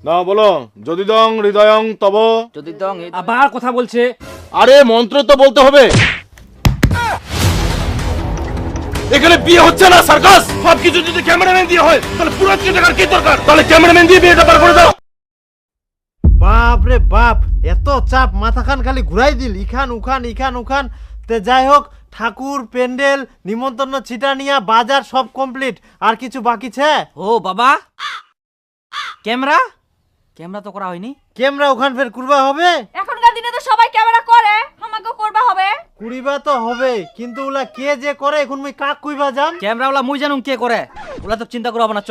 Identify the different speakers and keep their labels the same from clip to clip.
Speaker 1: না বলো, যদি দং হৃদয়ং তব।
Speaker 2: যদি দং
Speaker 3: আবার কথা বলছে।
Speaker 1: আরে মন্ত্র তো বলতে হবে। এখানে বিয়ে হচ্ছে না সার্কাস। সবকিছু যদি ক্যামেরাম্যান দিয়ে হয় তাহলে পুরো টাকার কি দরকার? তাহলে ক্যামেরাম্যান দিয়ে বিয়েটা পার করে দাও।
Speaker 4: বাপ রে বাপ, এত চাপ, মাথাখান খালি ঘুরাই দিল, ইখান উখান। তে যাই হোক, ঠাকুর, প্যান্ডেল, নিমন্ত্রণ, ছিটানিয়া, বাজার সব কমপ্লিট। আর কিছু বাকি ছে?
Speaker 2: ও বাবা, ক্যামেরা তো করা হয়নি।
Speaker 4: ক্যামেরা ওখান ফের কুরবা হবে?
Speaker 5: এখনকার দিনে তো সবাই ক্যামেরা করে, আমাকেও করবা হবে।
Speaker 4: কুড়িবা তো হবে, কিন্তু ওলা কে যে করে এখন মুই কাক কইবা যাম?
Speaker 2: ক্যামেরা ওলা মুই জানুম কে করে, ওলা তো চিন্তা করবো না। চ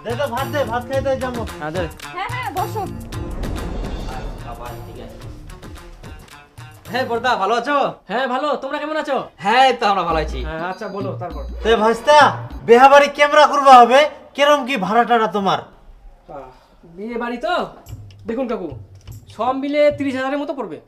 Speaker 4: দেখো ভাত দে, ভাত খাইতে যাবো।
Speaker 5: হ্যাঁ বসো।
Speaker 2: হ্যাঁ বর্দা, ভালো আছো?
Speaker 3: হ্যাঁ ভালো, তোমরা কেমন আছো?
Speaker 2: হ্যাঁ তো আমরা ভালো আছি।
Speaker 3: আচ্ছা বলো তারপর।
Speaker 4: তে ভাইস্তা, বেহাবাড়ি ক্যামেরা করবা হবে, কেরম কি ভাড়াটাটা তোমার?
Speaker 3: বিয়ে বাড়ি তো দেখুন কাকু, সব মিলে 30,000-এর মতো পড়বে।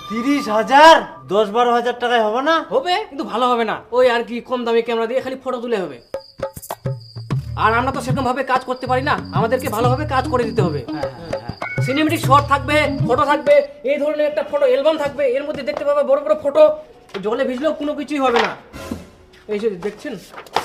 Speaker 4: 30,000? 10-12,000 টাকায় হবে না?
Speaker 3: হবে, কিন্তু ভালো হবে না। ওই আর কি, কম দামে ক্যামেরা দিয়ে খালি ফটো তুলে হবে। আর আমরা তো সেরকম ভাবে কাজ করতে পারি না, আমাদেরকে ভালোভাবে কাজ করে দিতে হবে। সিনেমেটিক শট থাকবে, ফটো থাকবে, এই ধরনের একটা ফটো অ্যালবাম থাকবে, এর মধ্যে দেখতে পাবে বড় বড় ফটো, জলে ভিজলেও কোনো কিছুই হবে না। এই যে দেখছেন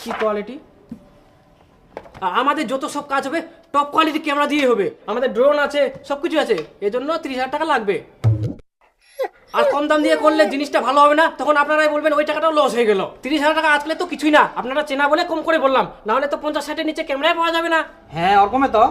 Speaker 3: কি কোয়ালিটি। আমাদের যত সব কাজ হবে টপ কোয়ালিটি ক্যামেরা দিয়ে হবে, আমাদের ড্রোন আছে, সবকিছু আছে, এজন্য 30,000 টাকা লাগবে। আর কম দাম দিয়ে করলে জিনিসটা ভালো হবে না, তখন আপনারাই বলবেন ওই টাকাটাও লস হয়ে গেল। 30,000 টাকা আজকে তো কিছুই না, আপনারা চেনা বলে কম করে বললাম, না হলে তো 50-60-এর নিচে ক্যামেরায় পাওয়া যাবে না।
Speaker 2: হ্যাঁ ওরকমই তো।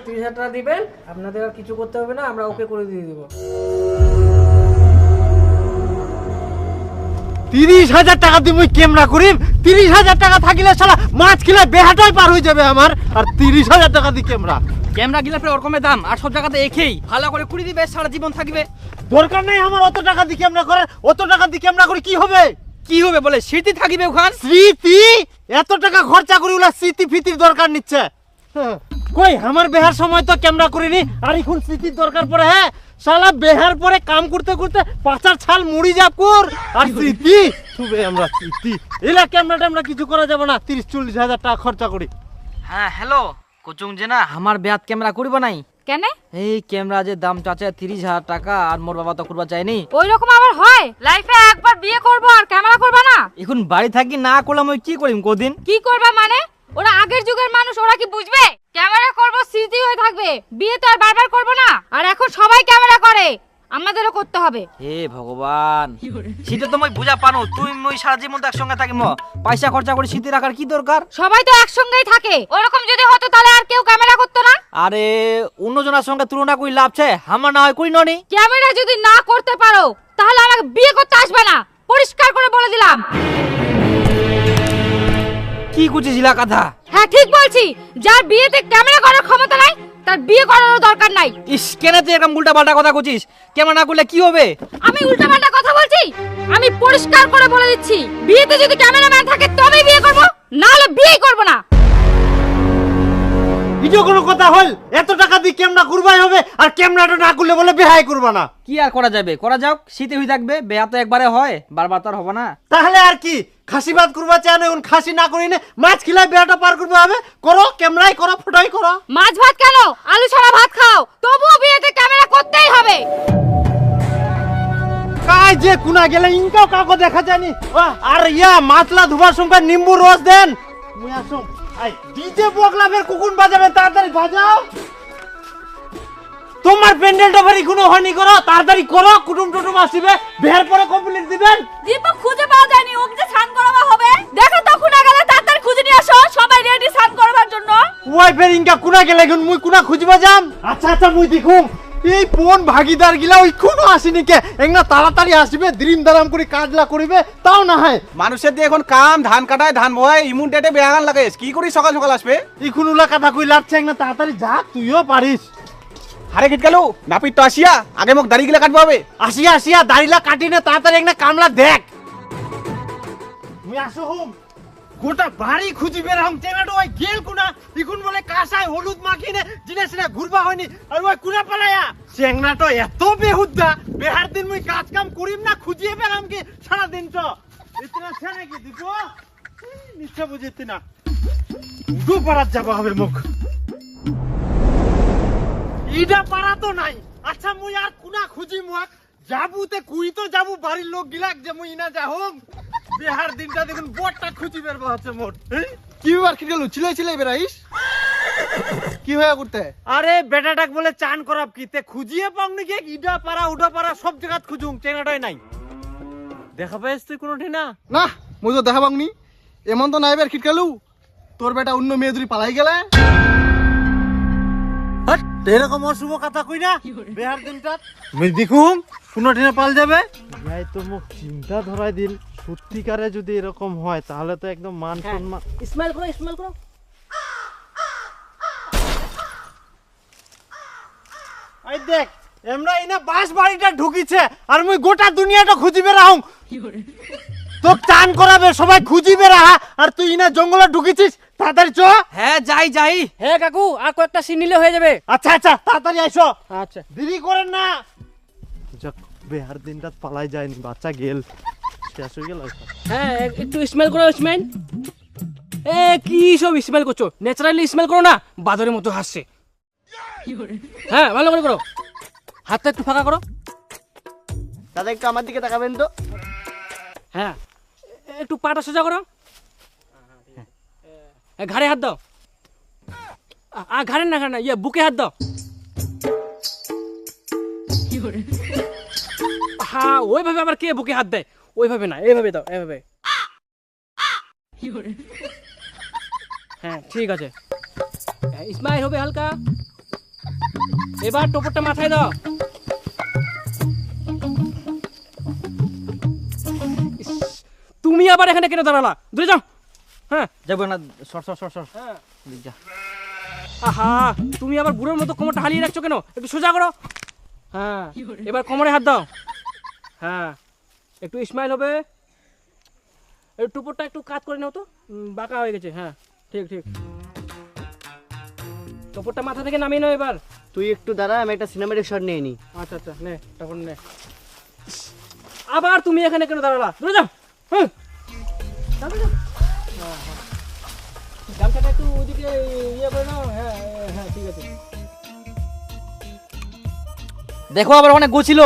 Speaker 3: 30,000 টাকা দিবেন, আপনাদের আর কিছু করতে হবে না, আমরা ওকে করে দিয়ে দিব।
Speaker 4: 30,000 টাকা দিয়ে মুই ক্যামেরা করিম? 30,000 টাকা থাকিলে শালা মাছ কিলা বেহাটাই পার হয়ে যাবে আমার, আর 30,000 টাকা দিয়ে ক্যামেরা?
Speaker 2: ক্যামেরা গিলে পরে ওরকমের দাম, আর সব জায়গাতে একই, ভালো করে কুড়ি দিবে, সারা জীবন থাকবে।
Speaker 4: দরকার নেই আমার অত টাকা দিয়ে ক্যামেরা করার। অত টাকা দিয়ে ক্যামেরা করে কি হবে?
Speaker 2: কি হবে বলে, স্মৃতি থাকিবে ওখান।
Speaker 4: স্মৃতি? এত টাকা খরচা করি ওলা স্মৃতি ফিতির দরকার নিচ্ছে? কই আমার বেহার সময় তো ক্যামেরা করিনি, আর এখন স্মৃতির দরকার পড়ে? হ্যাঁ শালা বেহার পরে কাম করতে করতে পাচার ছাল মুড়ি যাবকুর, আর স্মৃতি শুবে আমরা স্মৃতি। এলা ক্যামেরাটা আমরা কিছু করা যাবে না, 30-40 হাজার টাকা খরচা করি।
Speaker 2: হ্যাঁ হ্যালো কোচুং যে না, আমার বেয়াত ক্যামেরা করব নাই।
Speaker 5: কেন?
Speaker 2: এই ক্যামেরা যে দাম চাচা 30,000 টাকা, আর মোর বাবা তো করবা চাইনি।
Speaker 5: ওই রকম আবার হয়? লাইফে একবার বিয়ে করব আর ক্যামেরা করবা না?
Speaker 2: এখন বাড়ি থাকি না করলাম, ওই কি করিম কদিন?
Speaker 5: কি করবা মানে? ওরা আগের যুগের মানুষ, ওরা কি বুঝবে? ক্যামেরা করব, স্মৃতি হয়ে থাকবে, বিয়ে তো আর বারবার করব না। আর এখন সবাই ক্যামেরা করে, আমাদেরও করতে হবে।
Speaker 2: হে ভগবান, সেটা তো মই বুঝা পানো, তুই মই সারা জীবন তো একসঙ্গে থাকিম, পয়সা খরচা করে স্মৃতি রাখার কি দরকার?
Speaker 5: সবাই তো একসঙ্গেই থাকে, ওরকম যদি হতো তাহলে আর কেউ ক্যামেরা করতো না।
Speaker 2: আরে অন্যজনের সঙ্গে তুলনা করি লাভ আছে, আমার না হয় করি ননি।
Speaker 5: ক্যামেরা যদি না করতে পারো তাহলে আমাকে বিয়ে করতে আসবে না, পরিষ্কার করে বলে দিলাম।
Speaker 2: কি কুচিছিলা কথা?
Speaker 5: হ্যাঁ ঠিক বলছি, যার বিয়েতে ক্যামেরা করার ক্ষমতা নাই তার বিয়ে করারও দরকার নাই।
Speaker 2: ইস, কেন তুই এরকম উল্টা পাল্টা কথা কুচিস? ক্যামেরা না করলে কি হবে?
Speaker 5: আমি উল্টাপাল্টা কথা বলছি? আমি পরিষ্কার করে বলে দিচ্ছি, বিয়েতে যদি ক্যামেরাম্যান থাকে তবেই বিয়ে করব, না হলে বিয়েই করব না।
Speaker 4: ভিডিও কোনো কথা হল? এত টাকা দিয়ে ক্যামেরা করবাই হবে, আর ক্যামেরাটা না করলে বলে বেহাই করবা না।
Speaker 2: কি আর করা যাবে, করা যাক, শীতে হয়ে থাকবে, বেয়া তো একবারে হয়, বারবার তো আর হবে না।
Speaker 4: তাহলে আর কি, খাসি ভাত করবা চায় না, এখন খাসি না করি না, মাছ খিলাই বেহাটা পার করবে হবে। করো, ক্যামেরাই করো, ফটোই করো।
Speaker 5: মাছ ভাত কেন, আলু ছাড়া ভাত খাও, তবুও বিয়েতে ক্যামেরা করতেই হবে।
Speaker 4: কাই যে কুনা গেলে ইনকাও কাউকে দেখা যায়নি। আর ইয়া মাছলা ধোবার সময় নিম্বু রস দেন। মুই আসুম, আই ডিজে বগলাবের কুকুন বাজাবে, তাড়াতাড়ি বাজাও। তোমার প্যান্ডেলটা ভারি কোনো হয়নি, করো তাড়াতাড়ি করো, কুটুম টুটুম আসিবে, বের পরে কমপ্লিট দিবেন।
Speaker 5: দীপক খুঁজে পাওয়া যায়নি, ওকে যে স্নান করাবা হবে। দেখো তো কুনা গেলে তাড়াতাড়ি খুঁজে নিয়ে আসো, সবাই রেডি স্নান করবার জন্য।
Speaker 4: ওই ফের ইনকা কুনা গেলে এখন মুই কুনা খুঁজবা যাম। আচ্ছা আচ্ছা মুই দেখুম এই কোন ভাগিদার গিলা ওই কোনো আসেনি কে, একনা তাড়াতাড়ি আসবে, দ্রিম দারাম করে কাজলা করিবে, তাও না হয়।
Speaker 6: মানুষের দিয়ে এখন কাম, ধান কাটায়, ধান বয়, ইমুন ডেটে বেয়াগান লাগে, কি করি সকাল সকাল আসবে?
Speaker 4: এখন উলা কথা কই লাগছে, একনা তাড়াতাড়ি যা, তুইও পারিস।
Speaker 6: হারে গিট গেল নাপিত তো আসিয়া, আগে মোক দাড়ি গিলা কাটবো হবে।
Speaker 4: আসিয়া আসিয়া দাড়িলা কাটি না, তাড়াতাড়ি একনা কামলা দেখ। মুই আসো হুম, গোটা বাড়ি খুঁজি বেরাম, চেনাটো ওই গেল কুনা, ইকুন বলে কাঁসায় হলুদ মাখিনে জিনিস না ঘুরবা হয়নি, আর ওই কুনা পালায়া চেংনাটো এত বেহুদ্দা, বেহার দিন মুই কাজ কাম করিম না, খুঁজিয়ে বেরাম কি সারা দিন তো। ইতনা ছেনে কি দিব নিশ্চয় বুঝিতি না। উডো পাড়াত যাবা হবে মুখ ইডা পাড়া তো নাই আচ্ছা মুই আর কুনা খুঁজি মুয়াক যাবুতে কুই তো যাবু বাড়ির লোক গিলাক যে মুই ইনা যা হোক বিহার দিনটা দেখুন বড়টা খুঁজি বের হচ্ছে মোট
Speaker 6: কি বার কি গেল চিলাই চিলাই বেরাইস কি হয়ে করতে
Speaker 4: আরে বেটাটাক বলে চান করাব কি তে খুঁজিয়ে পাও নাকি ইডা পাড়া উডা পাড়া সব জায়গা খুঁজুং চেনাটাই নাই দেখা পাইস তুই কোনো ঠিনা
Speaker 6: না মুই তো দেখা পাংনি এমন তো নাই বের খিটকালু তোর বেটা অন্য মেয়ে ধরি পালাই গেলে
Speaker 4: হট এরকম অশুভ কথা কই না বিহার দিনটা মুই দেখুম কোনো ঠিনা পাল যাবে ভাই তো মুখ চিন্তা ধরাই দিল সত্যিকারে যদি এরকম হয় তাহলে তো একদম মান সম্মান
Speaker 3: স্মাইল করো স্মাইল করো
Speaker 4: এই দেখ এমরা ইনা বাস বাড়িটা ঢুকিছে আর মুই গোটা দুনিয়াটা খুঁজিবে রাহুম তো চান করাবে সবাই খুঁজিবে রাহা আর তুই ইনা জঙ্গলে ঢুকিছিস তাড়াতাড়ি চ
Speaker 2: হ্যাঁ যাই যাই।
Speaker 3: হ্যাঁ কাকু আর কয়েকটা সিন নিলে হয়ে যাবে।
Speaker 4: আচ্ছা আচ্ছা তাড়াতাড়ি আইসো
Speaker 3: আচ্ছা
Speaker 4: দেরি করেন না যাক বিহার দিনটা পালাই যায়নি বাচ্চা গেল শেষ হয়ে গেল
Speaker 3: হ্যাঁ একটু স্মেল করো স্মেল এ কি সব স্মেল করছো ন্যাচারালি স্মেল করো না বাদরের মতো হাসছে হ্যাঁ ভালো করে করো হাতটা একটু ফাঁকা করো
Speaker 4: দাদা একটু আমার দিকে তাকাবেন তো
Speaker 3: হ্যাঁ একটু পাটা সোজা করো ঘাড়ে হাত দাও ঘাড়ে না ঘাড়ে না ইয়ে বুকে হাত দাও হ্যাঁ ওইভাবে আবার কে বুকে হাত দেয় ওইভাবে না এইভাবে দাও এইভাবে হ্যাঁ ঠিক আছে স্মাইল হবে হালকা এবার টোপরটা মাথায় দাও ইস, তুমি আবার এখানে কেন দাঁড়ালা দূরে যাও হ্যাঁ
Speaker 2: যাবো না, সর সর সর সর।
Speaker 3: হ্যাঁ
Speaker 2: যা।
Speaker 3: আহা তুমি আবার বুড়োর মতো কোমরটা হালিয়ে রাখছো কেন একটু সোজা করো হ্যাঁ এবার কোমরে হাত দাও হ্যাঁ একটু স্মাইল হবে একটু টুপরটা একটু কাজ করে নাও তো বাঁকা হয়ে গেছে হ্যাঁ ঠিক ঠিক টুপরটা মাথা থেকে নামিয়ে নাও এবার
Speaker 4: তুই একটু দাঁড়া আমি একটা সিনেমাটিক শট নিয়ে নি
Speaker 3: আচ্ছা আচ্ছা নে তখন নে আবার তুমি এখানে কেন দাঁড়ালা দূরে যাও হুম যাও, যাও। হ্যাঁ, হ্যাঁ। গামছাটা একটু ওদিকে ইয়ে করে নাও হ্যাঁ হ্যাঁ ঠিক আছে
Speaker 2: দেখো আবার অনেক গোছিল।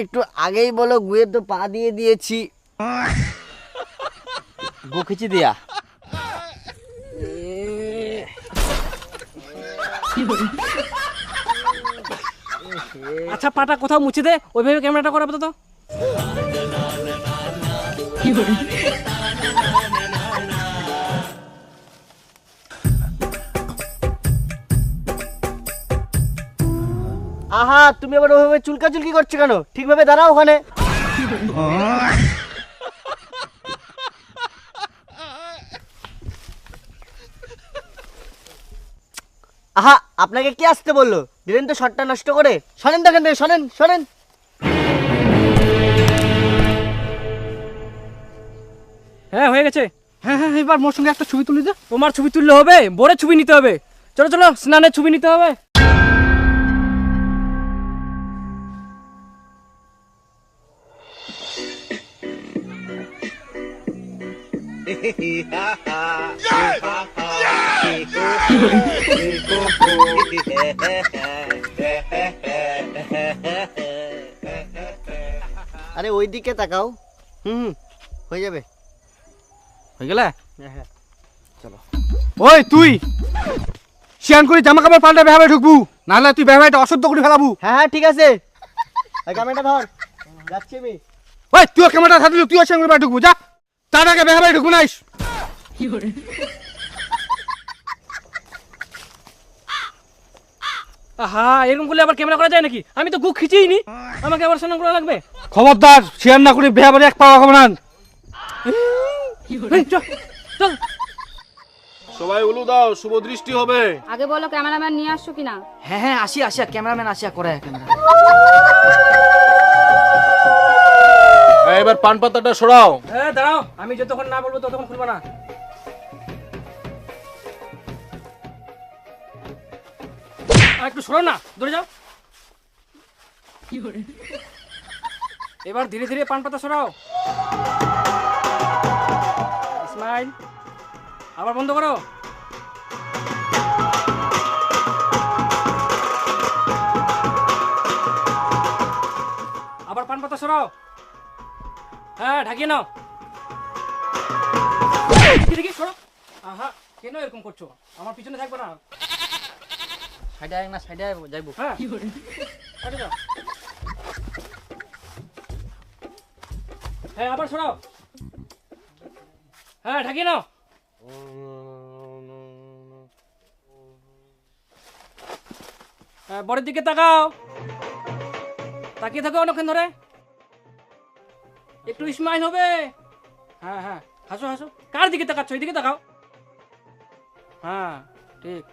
Speaker 4: একটু আগেই বলো গুয়ে তো পা দিয়ে দিয়েছি
Speaker 2: গোখিচি দিয়া।
Speaker 3: আচ্ছা পাটা কোথাও মুছে দে ওইভাবে ক্যামেরাটা করাবো তো
Speaker 4: আহা তুমি আবার ওইভাবে চুলকাচুলকি করছো কেন ঠিকভাবে দাঁড়াও ওখানে আহা আপনাকে কে আসতে বললো দিলেন তো শটটা নষ্ট করে শোনেন দেখেন শোনেন শোনেন
Speaker 3: হ্যাঁ হয়ে গেছে
Speaker 6: হ্যাঁ হ্যাঁ এবার মোর সঙ্গে একটা ছবি তুলি দে
Speaker 3: তোমার ছবি তুললে হবে বড় ছবি নিতে হবে চলো চলো স্নানের ছবি নিতে হবে
Speaker 4: আরে ওই দিকে তাকাও হুম হয়ে যাবে
Speaker 2: হয়ে গেলে
Speaker 6: ওই তুই শিয়ান করে জামা কাপড় পাল্টা বেহাবে ঢুকবু নাহলে তুই বেহাবাইটা অশুদ্ধ করে ফেলাবু
Speaker 4: হ্যাঁ হ্যাঁ ঠিক আছে ক্যামেরাটা ধর যাচ্ছি আমি
Speaker 6: ওই তুই ক্যামেরাটা থাকলে তুই সঙ্গে বেহাবে ঢুকবু যা তার আগে বেহাবাই ঢুকবু নাইস
Speaker 3: আহা এরকম করলে আবার ক্যামেরা করা যায় নাকি আমি তো গুক খিচেই নি আমাকে আবার স্নান করা লাগবে
Speaker 6: খবরদার শিয়ান না করে বেহাবারে এক পাওয়া খাবো না
Speaker 3: এই, চল চল
Speaker 1: সবাই উলু দাও, শুভ দৃষ্টি হবে।
Speaker 5: আগে বলো ক্যামেরাম্যান নিয়ে আসছো কিনা।
Speaker 2: হ্যাঁ হ্যাঁ আসিয়া আসিয়া ক্যামেরাম্যান আসিয়া করে ক্যামেরা।
Speaker 1: এবার পান পাতাটা সরাও।
Speaker 3: হ্যাঁ দাঁড়াও আমি যতক্ষণ না বলবো ততক্ষণ খুলবো না একটু সরো না দূরে যাও এবার ধীরে ধীরে পান পাতা সরাও। স্মাইল। আবার বন্ধ করো। আবার পান পাতা সরাও। হ্যাঁ, ঢাকিয়ে নাও। দেখি সরো। আহা, কেন এরকম করছো? আমার পিছনে থাকবে না।
Speaker 2: সাইডে আয় না, সাইডে আয় যাইবো।
Speaker 3: হ্যাঁ, কাটে দাও। হ্যাঁ, আবার সরাও। হ্যাঁ, ঢাকিয়ে নাও। হ্যাঁ, বরের দিকে তাকাও। তাকিয়ে থাকো অনেকক্ষণ ধরে। একটু স্মাইল হবে। হ্যাঁ হ্যাঁ, হাসো হাসো। কার দিকে তাকাচ্ছ? এইদিকে তাকাও। হ্যাঁ, ঠিক।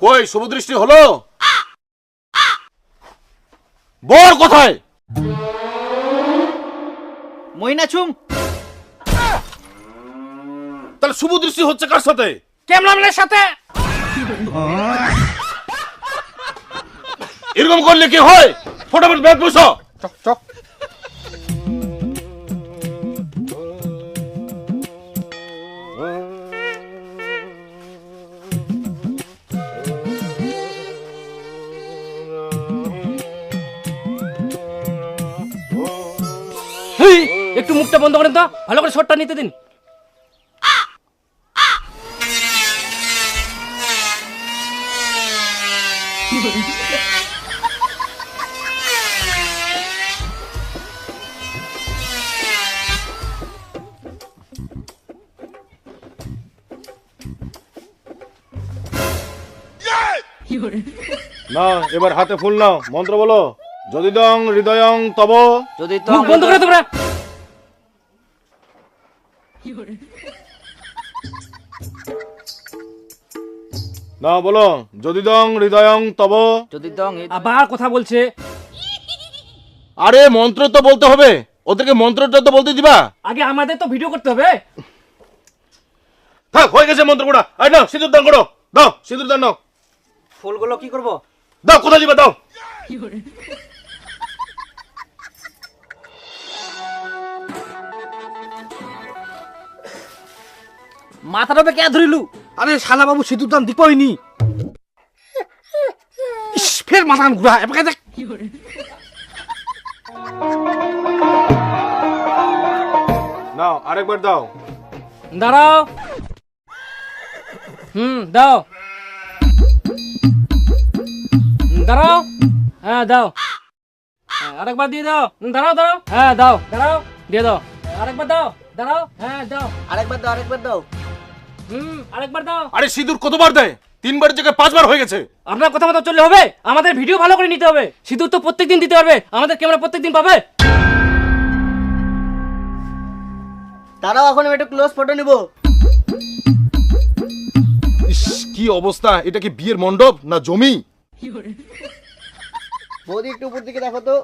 Speaker 1: কই শুভদৃষ্টি হলো? বর কোথায়?
Speaker 2: মইনাছুম।
Speaker 1: তাহলে শুভদৃষ্টি হচ্ছে কার সাথে?
Speaker 3: ক্যামেরাম্যানের সাথে।
Speaker 1: এরকম করলে কি হয়? ফটাফট ব্যাগ বসো।
Speaker 6: চক চক।
Speaker 3: হেই, একটু মুখটা বন্ধ করেন তো, ভালো করে শটটা নিতে দিন।
Speaker 1: না, এবার হাতে ফুল নাও, মন্ত্র বলো। যদি দং হৃদয়ং তব।
Speaker 2: যদি তো
Speaker 3: মুখ বন্ধ করে তোমরা।
Speaker 1: না বলো, যদি দং হৃদয়ং তব।
Speaker 2: যদি দং
Speaker 3: আবার কথা বলছে।
Speaker 1: আরে মন্ত্র তো বলতে হবে, ওদেরকে মন্ত্রটা তো বলতে দিবা।
Speaker 3: আগে আমাদের তো ভিডিও করতে হবে।
Speaker 1: থাক, হয়ে গেছে মন্ত্র পড়া। আই নাও, সিঁদুর দান করো। দাও, সিঁদুর দান নাও।
Speaker 2: ফুলগুলো কি করব?
Speaker 1: দাও, কোথায় দিবা দাও।
Speaker 2: মাথাটা কে ধরিলু?
Speaker 6: আরে শালা বাবু সিঁদুর দান দিপইনি। ইস, ফের মাথা ঘুরা। এবারে দেখ।
Speaker 1: নাও, আরেকবার দাও।
Speaker 3: দাঁড়াও। দাও। দাঁড়াও। হ্যাঁ, দাও। হ্যাঁ, আরেকবার দিয়ে দাও। দাঁড়াও দাঁড়াও। হ্যাঁ, দাও। দাঁড়াও, দিয়ে দাও। আরেকবার দাও। দাঁড়াও। হ্যাঁ, দাও।
Speaker 2: আরেকবার দাও, আরেকবার দাও।
Speaker 3: আরেকবার দাও।
Speaker 1: আরে সিঁদুর কতবার দেয়? 3 বারের জায়গায় 5 বার হয়ে গেছে।
Speaker 3: আপনার কথা মতো চললে হবে? আমাদের ভিডিও ভালো করে নিতে হবে। সিঁদুর তো প্রত্যেকদিন দিতে পারবে, আমাদের ক্যামেরা প্রত্যেকদিন পাবে।
Speaker 2: দাঁড়াও, এখন আমি একটা ক্লোজ ফটো নিব।
Speaker 1: ইস, কি অবস্থা! এটা কি বিয়ের মণ্ডপ না জমি?
Speaker 2: বৌদি একটু উপর দিকে দেখো তো।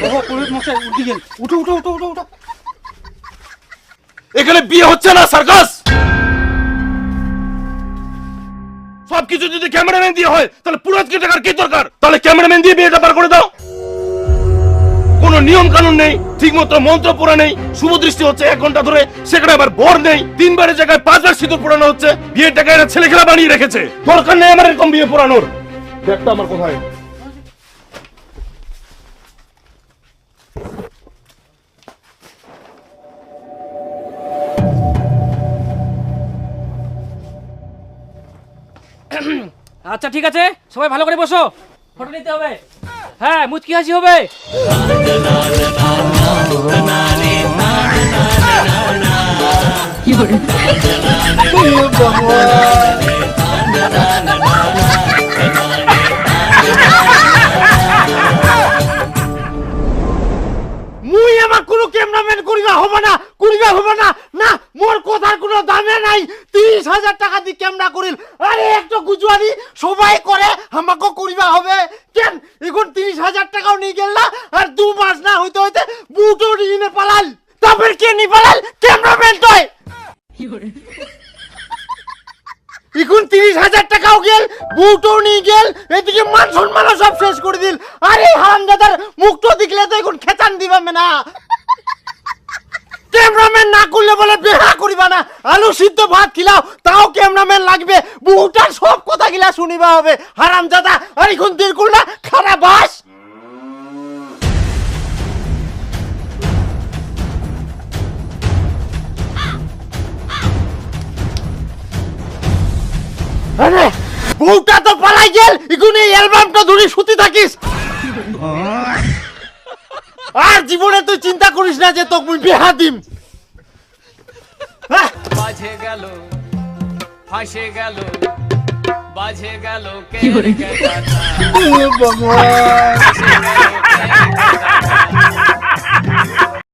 Speaker 6: ওহো, পুরোহিত মশাই উঠে গেল। উঠো উঠো উঠো উঠো উঠো।
Speaker 1: এখানে বিয়ে হচ্ছে না, সার্কাস। সবকিছু যদি ক্যামেরাম্যান দিয়ে হয়, তাহলে পুরোহিতকে টাকার কি দরকার? তাহলে ক্যামেরাম্যান দিয়ে বিয়েটা পার করে দাও। কোনো নিয়ম কানুন নেই, ঠিকমতো মন্ত্র পড়া নেই। শুভদৃষ্টি হচ্ছে 1 ঘন্টা ধরে, সেখানে আবার বর নেই। 3 বারের জায়গায় 5 বার সিঁদুর পড়ানো হচ্ছে। বিয়ের টাকা এরা ছেলে খেলা বানিয়ে রেখেছে। দরকার নেই আমার এরকম বিয়ে পড়ানোর। ব্যাগটা আমার কোথায়?
Speaker 3: আচ্ছা, ঠিক আছে, সবাই ভালো করে বসো, ফটো নিতে হবে। হ্যাঁ, মুচকি হাসি হবে।
Speaker 4: মুই আমার কোনো ক্যামেরাম্যান করিবা হবে না, করিবা হবে না। না, মোর কথার কোনো দামে নাই। 30,000 টাকা দিয়ে ক্যামেরা করিল। আরে একটু গুজব বউটাও নিয়ে গেল, এদিকে মান সম্মান সব শেষ করে দিল। আরে হারামজাদার মুখটা দেখলে তো এখন খেচান দিবামে না। ক্যামেরাম্যান না করলে বলে বিয়া করিবা না, আলু সিদ্ধ ভাত খিলাও তাও ক্যামেরাম্যান লাগবে, বউটার সব কথা গিলা শুনিবা হবে। হারামজাদা আর এখন দের করলা খারাপ বাস। আরে বউটা তো পালাই গেল, এখন এই অ্যালবামটা ধরে শুতে থাকিস। আর জীবনে তুই চিন্তা করিস না যে তোকে মুই বিয়া দিম।
Speaker 7: বাজে গেল ফাঁসে গেল বাজে গেল কে